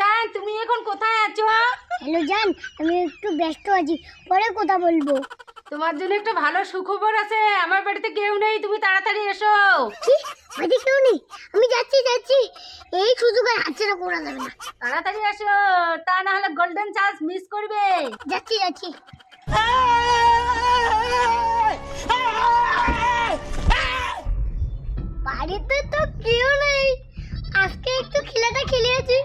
জান, তুমি এখন কোথায় আছো? হ্যালো জান, আমি একটু ব্যস্ত আছি, পরে কথা বলবো। তোমার জন্য একটা ভালো সুখবর আছে। আমার বাড়িতে কেউ নেই, তুমি তাড়াতাড়ি এসো। কি? বাড়ি কেউ নেই? আমি যাচ্ছি। এই সুযোগে হাতছাড়া করা যাবে না। তাড়াতাড়ি এসো, তা না হলে গোল্ডেন চান্স মিস করবে। যাচ্ছি। বাড়িতে তো কেউ নেই, আজকে একটু খেলাটা খেলেছি।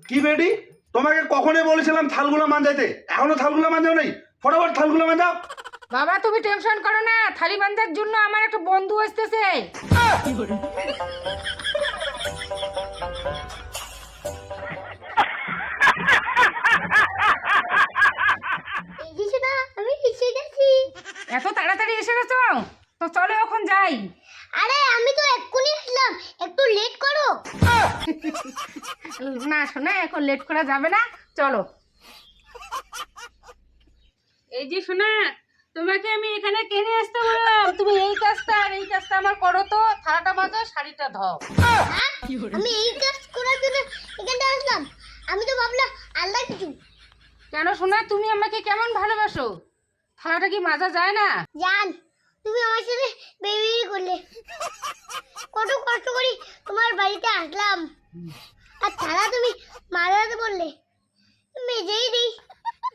কি বেডি, তোমাকে কখনই বলেছিলাম থালগুলো মাঞ্জাইতে, এখনো থালগুলো মাঞ্জাও নেই। ফটাফট থালগুলো মাঞ্জাও। বাবা তুমি টেনশন করো না, থালি বান্ধার জন্য আমার একটা বন্ধু আসতেছে। এই যে না, আমি এসে গেছি। এত তাড়াতাড়ি এসে গেছো? তো চলো এখন যাই। আরে আমি তো এক্ষুনি আসলাম, একটু লেট করো। না শোনা, এখন লেট করা যাবে না, চলো। এই যে শোনা, তোমাকে আমি এখানে কেনে আসতে বললাম, তুমি এই কাজটা আর এই কাজটা আমার করো তো। থালাটা মাজো, শাড়িটা ধোও। আমি এই কাজ করার জন্য এখানটা আসলাম, আমি তো ভাবলাম আল্লাহ কিছু। কেন শোনা, তুমি আমাকে কেমন ভালোবাসো? থালাটা কি মাজা যায় না? জান, তুমি আমার সাথে বেবি করলে, কত কষ্ট করি তোমার বাড়িতে আসলাম, আর তারা তুমি মারাতে বললে। মেজেই দেই,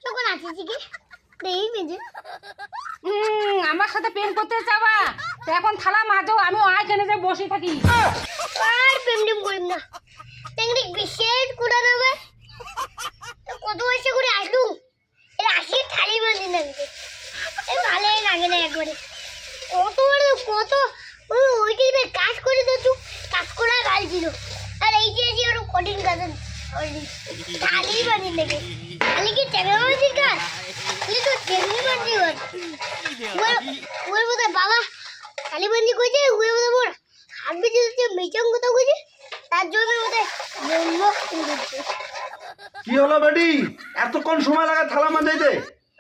তখন আসিছি কি দেই মেজে। আমার সাথে প্রেম করতে চাবা? তো এখন থালা মাজো, আমি আইখানে যে বসে থাকি। আর প্রেম করিম না, টেকনিক বিশেষ কুড়া নেবে। কত বয়সে করে আসলু, এর আসি থালি বাঁধি লাগবে, এই ভালোই লাগে না একবারে। কত ওই টিপে কাজ করে তো তুই কাজ করা গাল ছিল, আর এই যে ওর কঠিন কাজ থালি বাঁধি লাগে। থালি কি টেকনোলজি কাজ? তুই তো টেকনি বাঁধি ওর বোধহয় বাবা থালি বাঁধি কইছে, ওই বোধহয় মোর হাত বেঁচে যাচ্ছে, মেচং কথা কইছে, তার জন্য বোধহয় জন্ম করছে। কি হলো বেডি, এতক্ষণ সময় লাগে থালা মাঞ্জাইতে,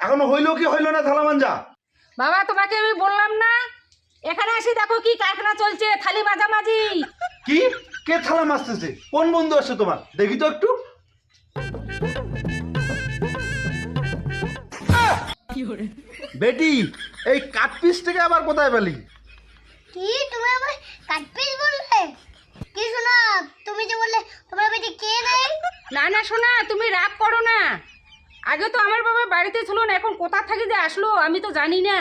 এখনো হইলো কি হইলো না থালা মাঞ্জা? বাবা তোমাকে আমি বললাম না, এখানে এসে দেখো কি কারখানা চলছে, থালি মাঝামাঝি। কি? কে থালা মাজতেছে? কোন বন্ধু আছে তোমার? দেখি তো একটু। বেটি, এই কাট পিস থেকে আবার কোথায় পেলি? কি তুমি আমায় কাটপিস বললে? কি শোনা, তুমি যে বললে তোমার বেটি কে নেই? না না শোনা, তুমি রাগ করো না। আগে তো আমার বাবা বাড়িতে ছিল না, এখন কোথা থেকে যে আসলো আমি তো জানি না।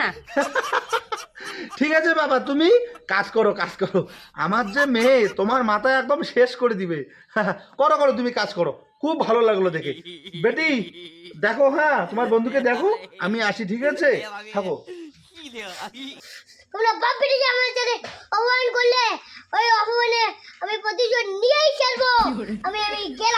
ঠিক আছে বাবা, তুমি কাজ করো। আমার যে মেয়ে তোমার মাথায় একদম শেষ করে দিবে। করো তুমি কাজ করো, খুব ভালো লাগলো দেখে। বেটি দেখো, হ্যাঁ তোমার বন্ধুকে দেখো, আমি আসি, ঠিক আছে? থাকো। তোমরা বাপ বেটি যে আমার সাথে অপমান করলে, ওই অপমানে আমি প্রতিশোধ নিয়েই ছাড়বো। আমি গেলাম।